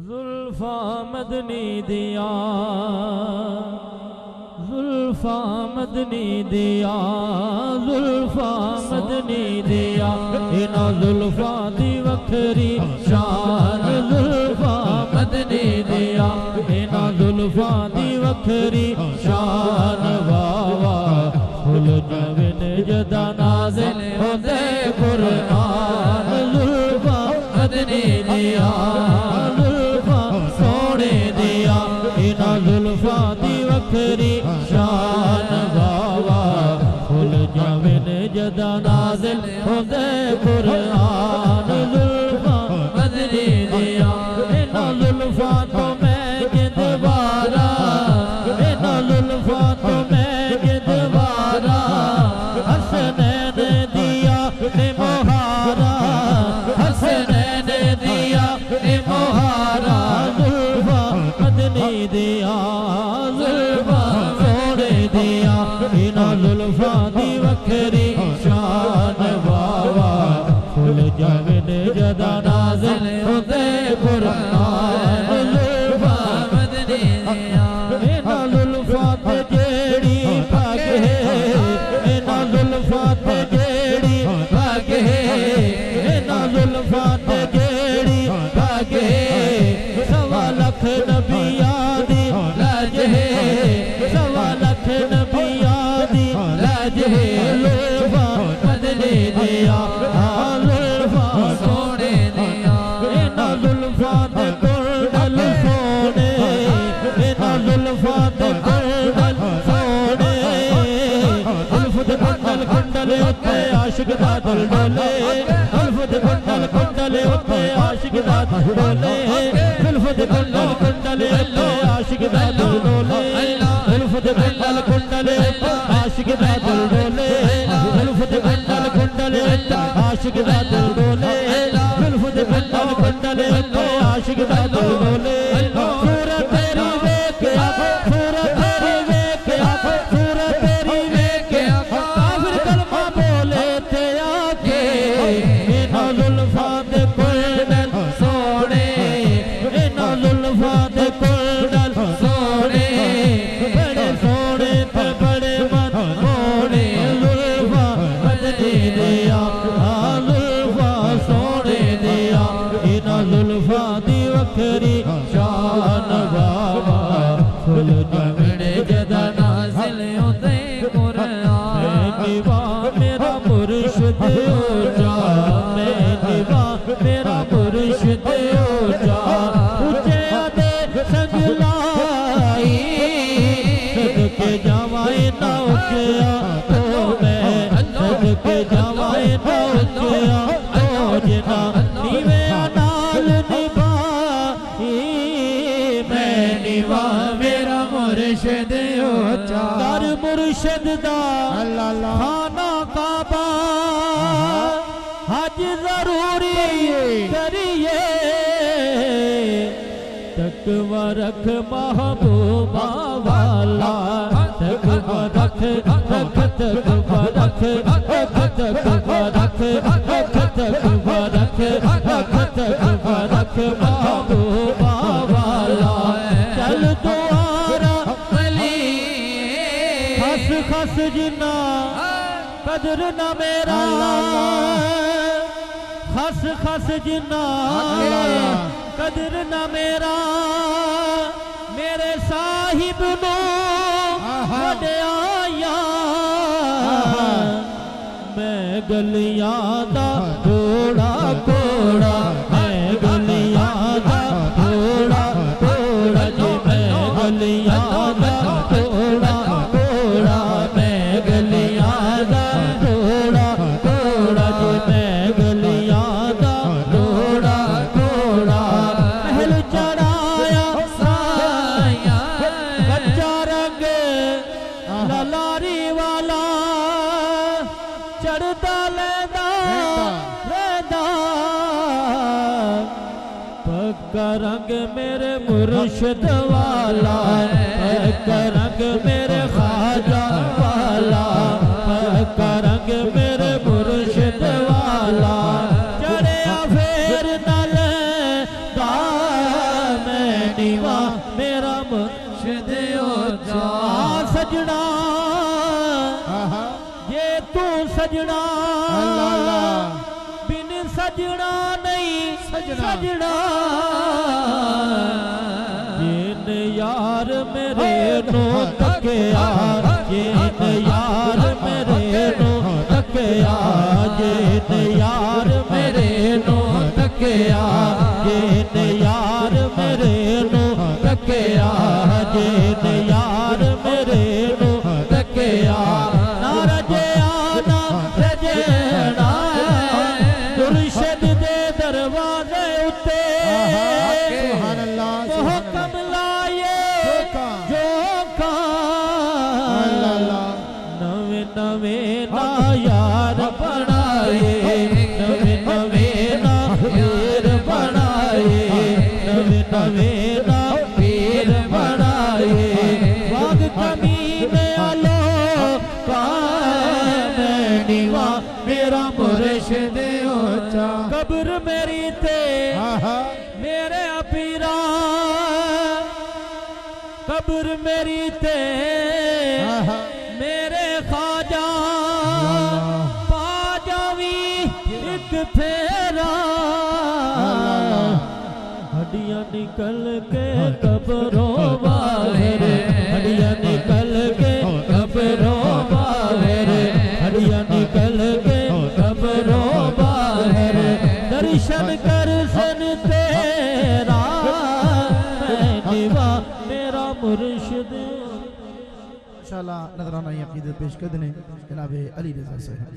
जुल्फा मदनी दिया, जुल्फा मदनी दिया, जुल्फा मदनी दिया, इना जुल्फा दी वखरी शान, जुल्फा मदनी दिया, इना जुल्फा दी वखरी शान, वावा फुल जविन जदा नाज़िल होंदे कुरान, जुल्फा मदनी दिया, जुल्फा सोने दिया, इना जुल्फा दी वखरी शान, वावा फुल जविन जदा नाज़िल होंदे कुरान, जुल्फा मदनी दिया, इना जुल्फा तो मैं जिंदवारा, इना जुल्फा तो मैं जिंदवारा, हसनैन दिया ने मोहारा, हसनैन दिया ने मोहारा, जुल्फा मदनी दिया, जुल्फा सोने दिया, इना जुल्फा दी वखरी शान, वावा फुल जविन जदा नाज़िल होंदे कुरान, जुल्फा मदनी दिया, इना जुल्फा ते जेड़ी भागे, इना जुल्फा ते जेड़ी भागे, इना जुल्फा ते जेड़ी भागे, सवा लख नबिया दी लाज है, सवा लख नबिया दी लाज है, जुल्फा मदनी दिया, जुल्फा सोने दिया, इना जुल्फा ते कुंडल सोने, इना जुल्फा ते कुंडल सोने, जुल्फ दे कुंडल कुंडल उत्ते आशिक दा दिल डोले, जुल्फ दे कुंडल कुंडल उत्ते आशिक दा दिल डोले, जुल्फ दे कुंडल कुंडल उत्ते आशिक दा दिल डोले, जुल्फ दे कुंडल कुंडल उत्ते आशिक दा दिल डोले, जुल्फ दे कुंडल कुंडल उत्ते आशिक दा दिल डोले, जुल्फ दे कुंडल कुंडल उत्ते आशिक दा दिल डोले, सूरत तेरी वेख सूरत तेरी वेख सूरत तेरी वेख काफिर कलमा बोले ते आके, इना जुल्फा दे कुंडल सोने, इना जुल्फा दे कुंडल सोने, बड़े सोने ते बड़े मन मोने, जुल्फा मदनी दिया, जुल्फा सोने दिया, इना जुल्फा दी वखरी शान, वावा फुल जविन जदा नाज़िल होंदे कुरान, दीवा मेरा मुर्शिद ऊंचा, मैं दीवा मेरा मुर्शिद ऊंचा, ऊंचे आदे संग लाई, सदके जावाए ना उठया तो मैं, सदके जावाए ना उठया तो जिना नीवे नाल निभाई, मैं निभा मेरा मुर्शिद ऊंचा, कर मुर्शिद दा खाना काबा हज जरूरी करिए, तकवा रख महबूबा वाला, तकवा रख रख तकवा रख रख तकवा रख रख तकवा रख रख तकवा रख महबूबा वाला, चल दुआरा अली खस खस जिना कदर न मेरा, खस खस जिना कदर न मेरा, मेरे साहिब नो वड्याया, मैं गलियां दा थोड़ा कोड़ा, मैं गलियां दा थोड़ा कोड़ा, जी मैं गलियां दा थोड़ा कोड़ा, मैं गलियां दा थोड़ा कोड़ा, जी मैं गलियां दा थोड़ा कोड़ा, महल चढ़ाया साया कच्चा रंग ललारी वाला, चढ़ता लेदा रेदा, पक्का रंग मेरे मुर्शिद वाला, पक्का रंग मेरे ख्वाजा वाला, पक्का रंग मेरे मुर्शिद वाला, चढ़े फेर नल नीवा मेरा मुर्शिद ऊंचा। सजना ये तू सजना बिन सजना नहीं सजना जिन यार मेरे नो तके यार जिन यार मेरे नो तके यार जिन यार मेरे नो तके यार जिन यार मेरे नो तके यार जिन यार मेरे नो तके यार ना रजे आना रजेना मुर्शिद दे दरवाजे उते मोहकम लाए जो का नवे नवे ना यार बनाए नवे नवे ना पीर बनाए नवे नवे ना पीर बनाए वाग कमीने आलो नीवा मेरा मुर्शिद ऊंचा। कब्र मेरी ते मेरे अपीरा कब्र मेरी ते मेरे ख्वाजा पा जावी एक फेरा हड्डियां निकल के कब्रों बाहर हड्डियां निकल के कब्रों बाहर हड्डियां निकल के कब्रों बाहर दर्शन कर सन तेरा नीवा मेरा मुर्शिद। इंशाअल्लाह नजराना अकीदत पेश कर देने जनाब अली रज़ा साहब।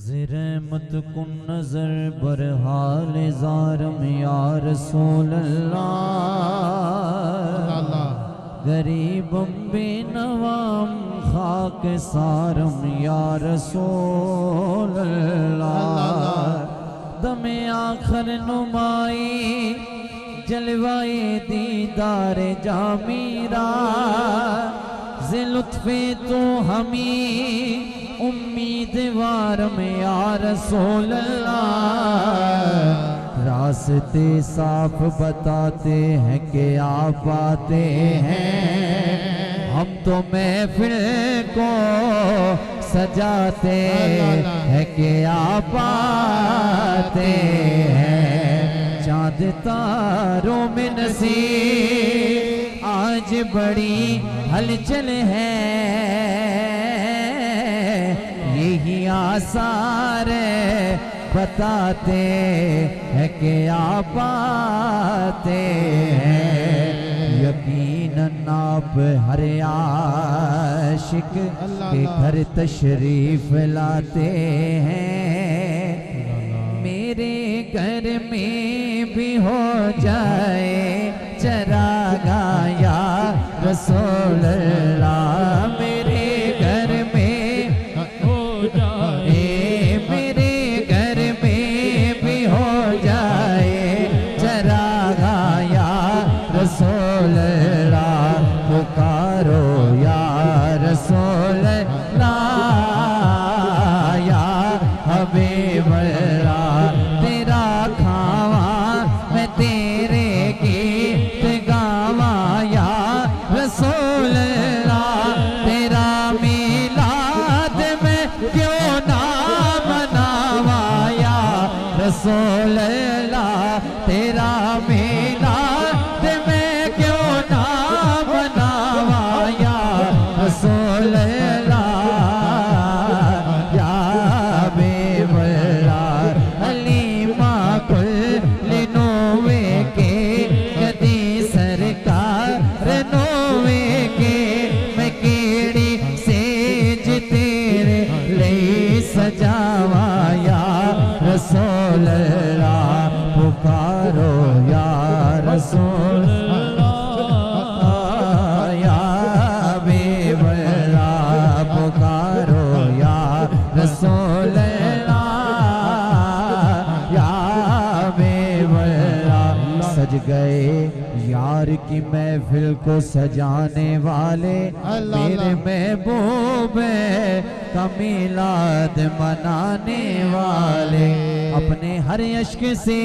ज़िरमत कुन नजर बरहाल ज़ारम या रसूल अल्लाह गरीबम बेनवाम खाक सारम या रसूल अल्लाह दमे आखर नुमाई जलवाए दीदार जामीरा ज़िलुत्फ़े तो हमी उम्मीदवार में या रसूल अल्लाह रास्ते साफ बताते हैं कि आप आते हैं हम तो महफिल को सजाते हैं कि आप आते हैं चाँद तारों में नसीब आज बड़ी हलचल है यही आसार बताते हैं कि आप आते हैं यकीनन आप हर आशिक के घर तशरीफ लाते हैं मेरे घर में भी हो जाए चरागा या रसूल अल्लाह मेरे घर में हो जाए मेरे घर में भी हो जाए चरागा या रसूल अल्लाह पुकारो या रसूल अल्लाह या हबीब अल्लाह तेरा खावा मैं तेरे गीत गावा या रसूल अल्लाह तेरा मिलाद में क्यों ना मनावा या रसूल अल्लाह तेरा मिलाद में क्यों ना मनावा या रसूल अल्लाह या हबीब अल्लाह हलीमा कुल लिनोवे के कदी सरकार नोवे के मैं केड़ी सेज तेरे लिए सजावा या रसूल अल्लाह पुकारो या रसूल अल्लाह या हबीब अल्लाह पुकारो या रसूल अल्लाह या हबीब अल्लाह सज गए यार की महफिल को सजाने वाले अल्लाह मेरे अल्लाह। महबूब का मिलाद मनाने वाले अपने हर अश्क से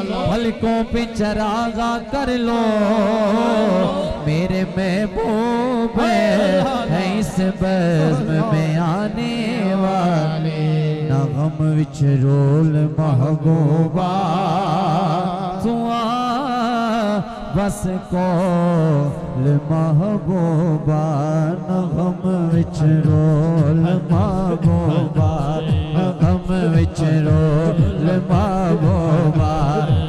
पलकों पे चरागा कर लो मेरे महबूब है इस बज़्म में आने वाले ना गम विच रोल महबूबा तुआ बस कोल महबूबा ना गम विच रोल महबूबा ना गम विच रोल महबूबा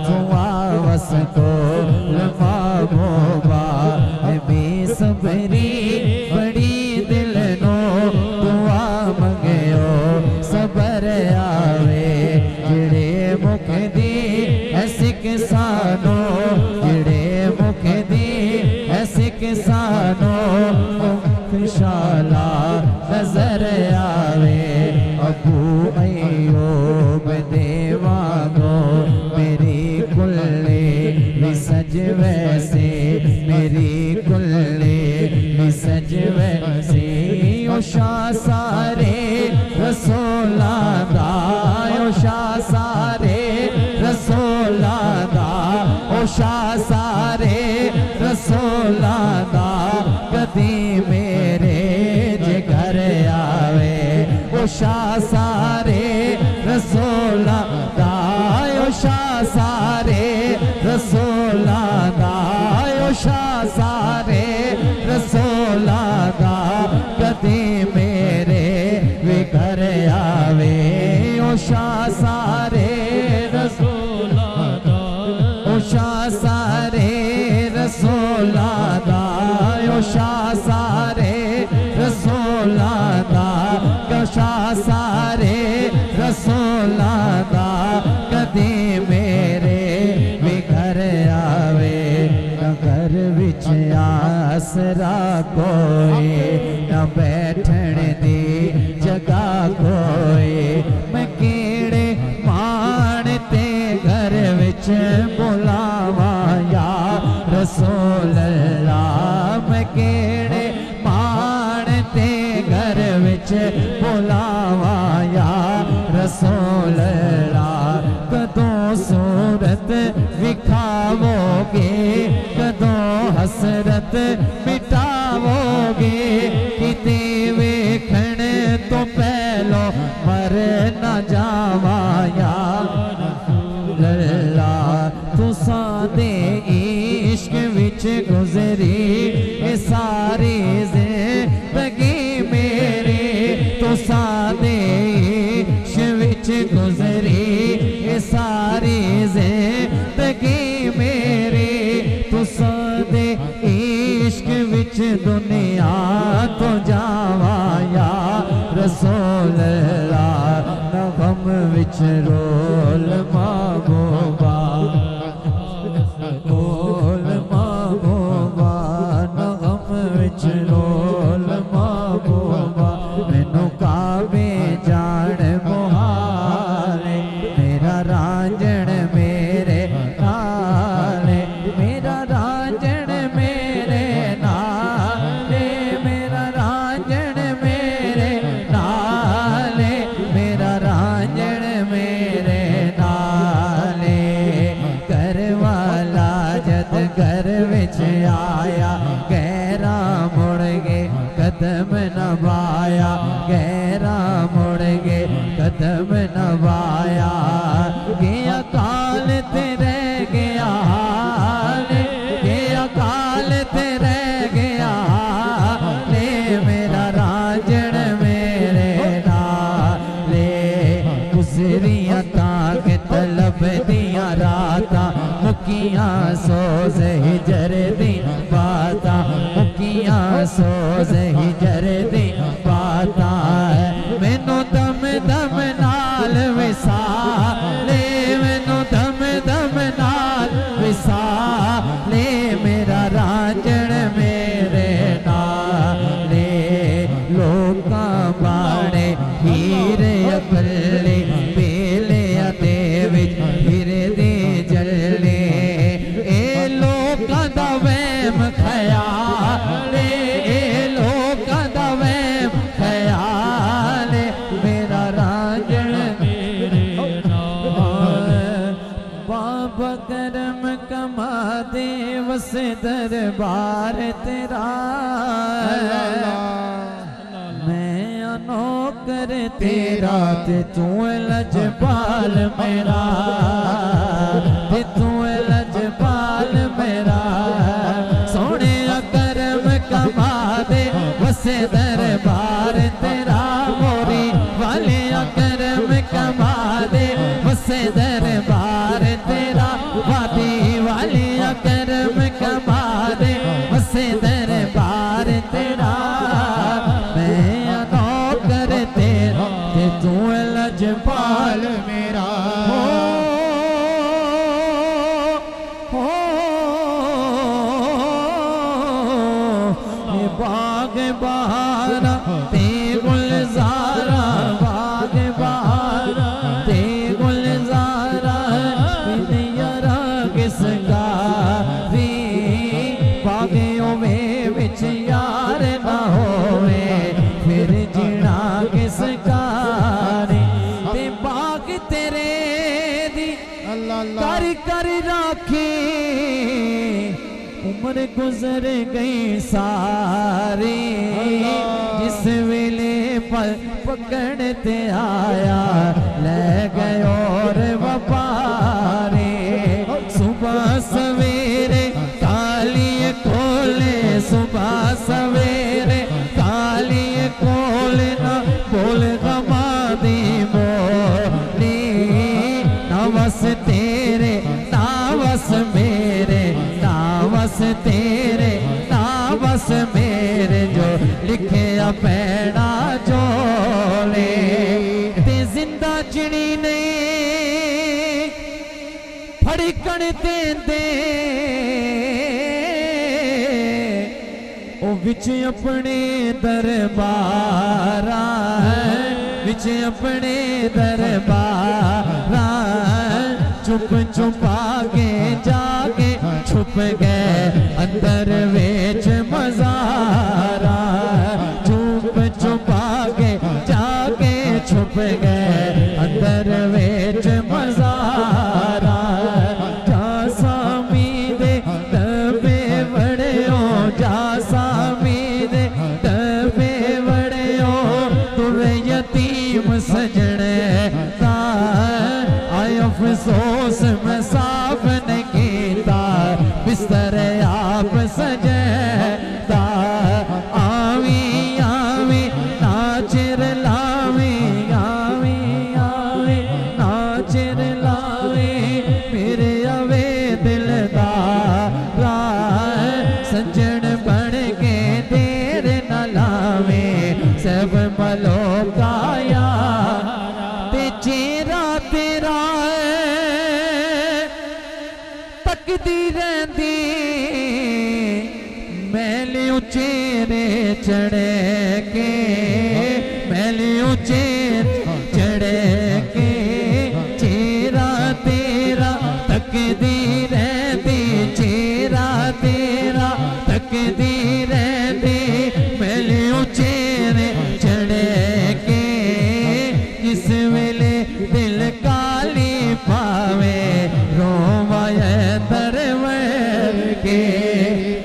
तुआ बस कोल महबूबा बेसबरी बड़ी दिल नो दुआ मंगयो सबर आवे जिड़े मुख दी ऐसे किसानों जिड़े मुख दी ऐसे किसानों खुशाला नजर आवे अबू अय्यूब देवानो मेरी कुल्ले भी सज वैसे मेरी कुल्ले भी सज वैसे ओ शाह सारे रसूला दा ओ शाह सारे रसूला दा ओ शाह सारे रसूला दा कदी मेरे जे घर आवे ओ शाह सारे रसूला दा ओ शाह सारे रसूला दा ओ शाह सारे रसूला दा कदी मेरे वे घर आवे ओ शाह सारे रसूला दा ओ शाह सारे रसूला दा ओ शाह सारे रसूला दा ओ शाह सारे रसूला दा कदी मेरे वे घर आवे न घर विच आसरा कोई न बैठण दी जगह कोई मैं केड़े मान ते घर विच बुलावा या रसूल अल्लाह मैं केड़े मान ते घर विच बुलावा या रसूल अल्लाह कदों सूरत विखावोगे कदों हसरत मिटावोगे किते वेखण तो पहलो मर न जावा या रसूल अल्लाह तुसां दे इश्क विच गुजरी ए सारी जिंदगी मेरे तुसां दे इश्क विच गुजरी ए सारी जिंदगी मेरे तुसां दे इश्क विच दुनिया तो जावा या रसूल अल्लाह न गम विच रोल महबूबा रोल महबूबा न गम विच रोल महबूबा मैनू काबे जान मुहाले मेरा रांझण मेरे नाले मेरा रांझण मेरे नाले मेरा रांझण मेरे नाले मेरा रांझण मेरे नाले घर वाला जद घर विच आया गहरा मुड़ गए कदम नवाया गहरा मुड़ गए कदम नवाया गया काल ते रह गया गया काल ते रह गया ले मेरा रांझण मेरे नाले गुजरियां ताक तलब दियां रातां मुकियां सोज हिजर दी बातां मुकियां सोज हिजर दी बातां मैनू दम दम नाल विसाले मैनू दम दम नाल विसाले मेरा रांझण मेरे नाले लोकां बाणे हीरे अकले बेले दे विच हीरे दे जले करम कमा दे वस दरबार तेरा मैं नौकर तेरा ते तू लजपाल मेरा ते तू लजपाल मेरा सोने करम कमा दे वस दरबार तेरा मोरी वाले करम कमा दे वस दरबार तेरा वादी वाले करम कमा दे वस दरबार तेरा मैं नौकर तेरा ते तू लजपाल मेरा बाग बहारा ते गुलजारा बाग बहारा ते गुलजारा यारा किसका री बागियों में बिच यार ना होवे फिर जीना किसका रे ते बाग तेरे दी कर कर राखी उम्र गुजर गई सारी जिस वेले पल पकड़ते आया ले गए और व्यापारी सुबह सवेरे काली खोले सुबह सवेरे काली खोले ना बोल गमा दी बोली नवस तेरे नावस मेरे नावस तेरे नावस मेरे जो लिखे पैना जोले ते जिंदा चिड़ी नहीं फड़कन देंदे ओ विच अपने दरबारा विच अपने दरबारा चुप चुपा के जाके छुप गए अंदर वेच मज़ारा चुप चुपा के जाके छुप गए अंदर वेच मज़ारा जा सामी दे दबे बड़े हो जा सामी दे दबे बड़े हो तुवे यतीम सजने अफसोस में साफ नहीं कीता बिस्तर आप सजदा आवी आवी नाचिर लावी आवी आवी नाचिर लावी मेरे अवे दिलदारा सज्जन बन के देर न लावे सब मलो काया ते चेहरा तेरा तकदी रहंदी मैलियों चेहरे चढ़े के मैलियों चेहरे चढ़े के चेहरा तेरा तकदी रहंदी चेहरा तेरा तकदी रहंदी मैलियों चेहरे चढ़े के किस वेले दिल काली पावे रोवाए दरवर के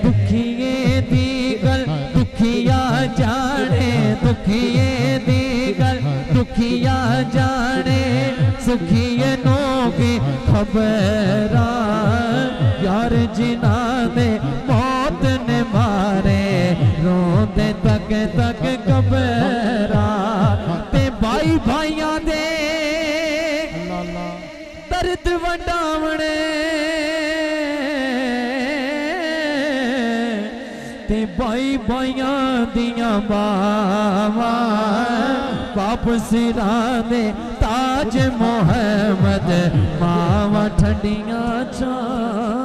दुखिए दी गल दुखिया जाने दुखिए दी गल दुखिया जाने सुखिए नो की खबर यार जिना ने मौत ने मारे रोंदे तक तक कबरा ते भाई भाइयां दे दर्द वंडावणे ते भाई भाइयां दियां बावां बाप सिरां दे ताज मोहम्मद मावां ठंडियां छां